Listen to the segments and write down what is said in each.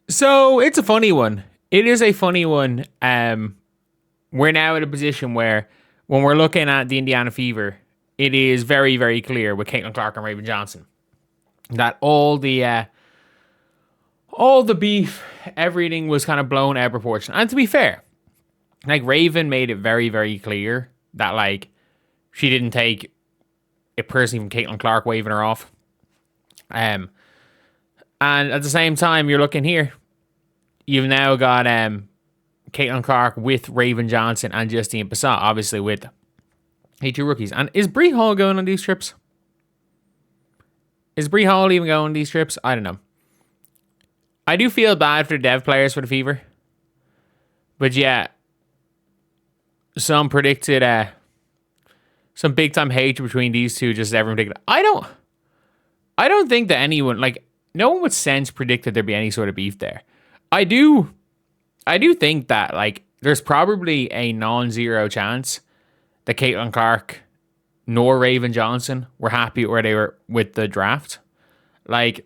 So it's a funny one. It is a funny one. We're now in a position where when we're looking at the Indiana Fever, it is very, very clear with Caitlin Clark and Raven Johnson that all the beef, everything was kind of blown out of proportion. And to be fair, like Raven made it very, very clear that like she didn't take it personally from Caitlin Clark waving her off. And at the same time, you're looking here. You've now got Caitlin Clark with Raven Johnson and Justine Passat, obviously with two rookies. And is Bree Hall going on these trips? Is Bree Hall even going on these trips? I don't know. I do feel bad for the dev players for the Fever. But yeah, some predicted some big time hatred between these two, just as everyone predicted. I don't think that anyone, like, no one with sense predicted there'd be any sort of beef there. I do think that, like, there's probably a non-zero chance that Caitlin Clark nor Raven Johnson were happy where they were with the draft. Like,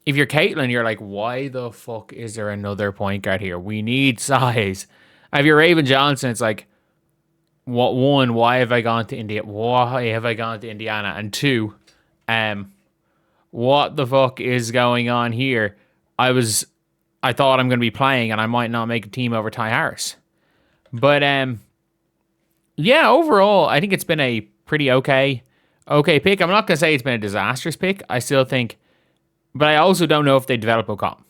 if you're Caitlin, you're like, why the fuck is there another point guard here? We need size. If you're Raven Johnson, it's like, why have I gone to India? Why have I gone to Indiana? And two, what the fuck is going on here? I thought I'm going to be playing and I might not make a team over Ty Harris. But, yeah, overall, I think it's been a pretty okay pick. I'm not going to say it's been a disastrous pick. I still think, but I also don't know if they develop O'Connell.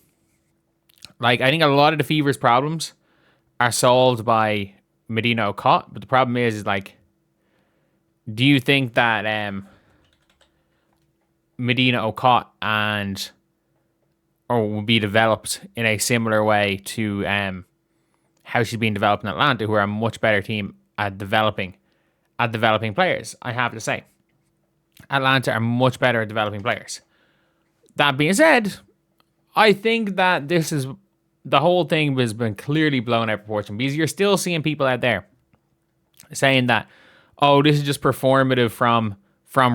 Like, I think a lot of the Fever's problems are solved by Medina Okot, but the problem is like, do you think that Medina Okot will be developed in a similar way to how she's being developed in Atlanta, who are a much better team at developing players? I have to say, Atlanta are much better at developing players. That being said, I think that the whole thing has been clearly blown out of proportion because you're still seeing people out there saying that, oh, this is just performative from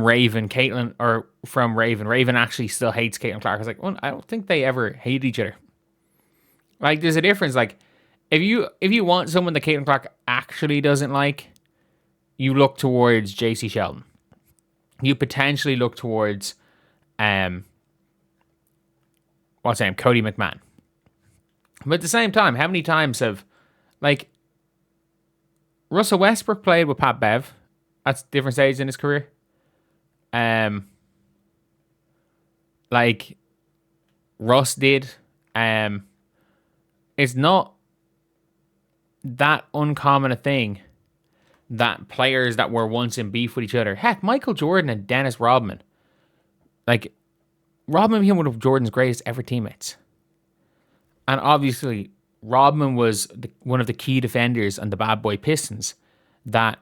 Raven, Caitlin, or from Raven. Raven actually still hates Caitlin Clark. I was like, well, I don't think they ever hate each other. Like, there's a difference. Like, if you want someone that Caitlin Clark actually doesn't like, you look towards JC Sheldon. You potentially look towards Cody McMahon. But at the same time, how many times have, like, Russell Westbrook played with Pat Bev at different stages in his career? Like, Russ did. It's not that uncommon a thing that players that were once in beef with each other. Heck, Michael Jordan and Dennis Rodman. Like, Rodman became one of Jordan's greatest ever teammates. And obviously, Rodman was one of the key defenders on the bad boy Pistons that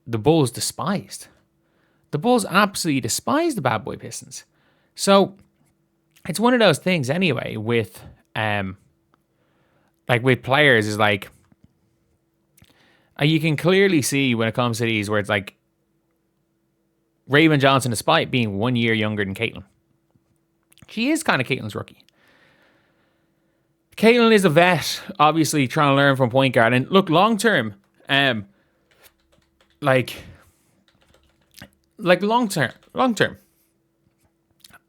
the Bulls despised. The Bulls absolutely despised the bad boy Pistons. So, it's one of those things anyway with players is like, you can clearly see when it comes to these where it's like Raven Johnson, despite being 1 year younger than Caitlin, she is kind of Caitlin's rookie. Caitlin is a vet, obviously trying to learn from point guard. And look, long term, long term,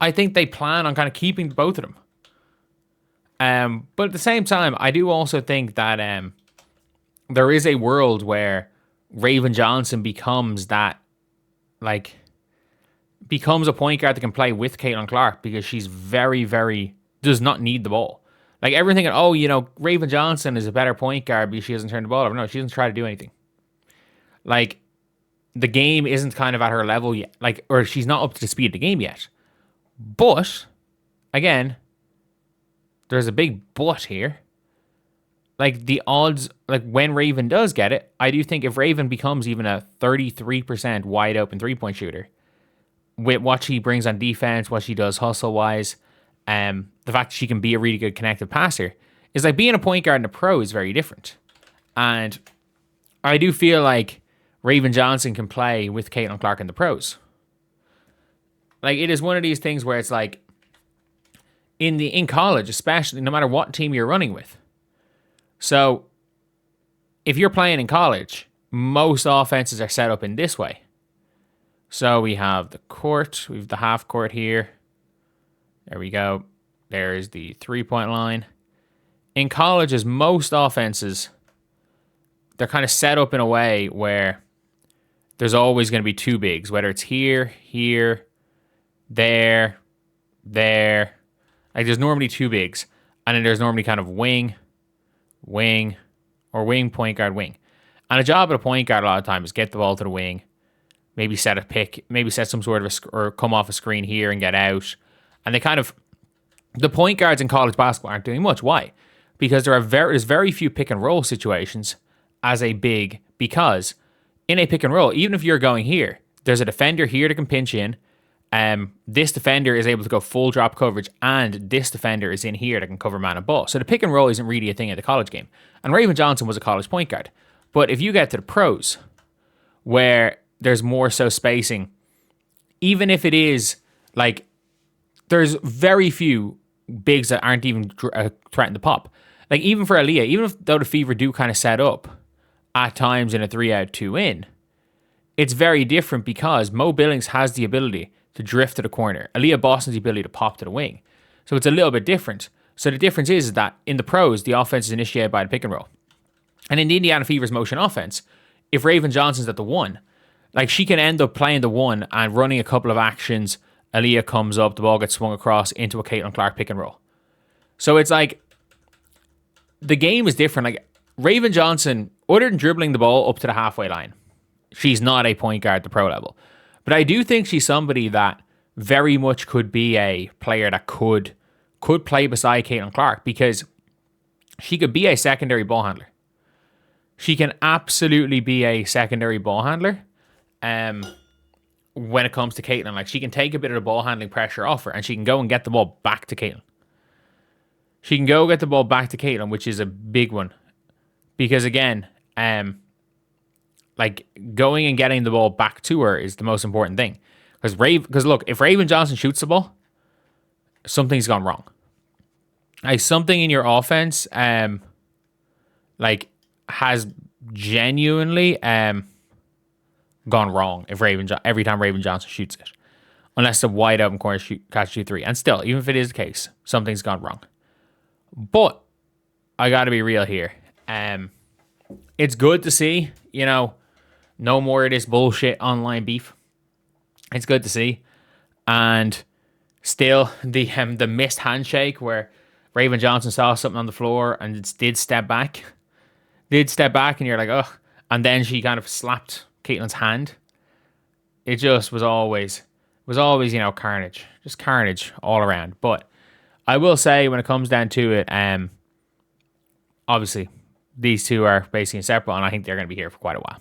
I think they plan on kind of keeping both of them. But at the same time, I do also think that there is a world where Raven Johnson becomes a point guard that can play with Caitlin Clark because she's very, very, does not need the ball. Like, everything, Raven Johnson is a better point guard because she doesn't turn the ball over. No, she doesn't try to do anything. Like, the game isn't kind of at her level yet. Like, or she's not up to the speed of the game yet. But, again, there's a big but here. Like, the odds, like, when Raven does get it, I do think if Raven becomes even a 33% wide open three-point shooter, with what she brings on defense, what she does hustle-wise, the fact that she can be a really good connected passer, is like being a point guard in a pro is very different. And I do feel like Raven Johnson can play with Caitlin Clark in the pros. Like, it is one of these things where it's like, in college, especially, no matter what team you're running with. So if you're playing in college, most offenses are set up in this way. So we have the court, we have the half court here. There we go. There's the 3-point line. In colleges, most offenses, they're kind of set up in a way where there's always going to be two bigs, whether it's here, there. Like there's normally two bigs. And then there's normally kind of wing, or wing, point guard, wing. And the job of a point guard a lot of times is get the ball to the wing, maybe set a pick, maybe set some sort of or come off a screen here and get out. And the point guards in college basketball aren't doing much. Why? Because there's very few pick and roll situations as a big, because in a pick and roll, even if you're going here, there's a defender here that can pinch in. This defender is able to go full drop coverage, and this defender is in here that can cover man and ball. So the pick and roll isn't really a thing at the college game. And Raven Johnson was a college point guard. But if you get to the pros, where there's more so spacing, even if it is like, there's very few bigs that aren't even threatening to pop. Like even for Aaliyah, even though the Fever do kind of set up at times in a 3-out, 2-in, it's very different because Mo Billings has the ability to drift to the corner. Aaliyah Boston's the ability to pop to the wing. So it's a little bit different. So the difference is that in the pros, the offense is initiated by the pick and roll. And in the Indiana Fever's motion offense, if Raven Johnson's at the 1, like she can end up playing the 1 and running a couple of actions. Aaliyah comes up, the ball gets swung across into a Caitlin Clark pick and roll. So it's like, the game is different. Like Raven Johnson, other than dribbling the ball up to the halfway line, she's not a point guard at the pro level. But I do think she's somebody that very much could be a player that could play beside Caitlin Clark, because she could be a secondary ball handler. She can absolutely be a secondary ball handler when it comes to Caitlin. Like she can take a bit of the ball handling pressure off her, and she can go and get the ball back to Caitlin. She can go get the ball back to Caitlin, which is a big one. Because again, like going and getting the ball back to her is the most important thing. Because look, if Raven Johnson shoots the ball, something's gone wrong. Like something in your offense, like has genuinely gone wrong if every time Raven Johnson shoots it, unless the wide open corner catch you 3. And still, even if it is the case, something's gone wrong. But I got to be real here. It's good to see, no more of this bullshit online beef. It's good to see. And still, the missed handshake where Raven Johnson saw something on the floor and did step back, and you're like, oh. And then she kind of slapped Caitlin's hand. It just was always, carnage. Just carnage all around. But I will say, when it comes down to it, obviously, these two are basically inseparable, and I think they're going to be here for quite a while.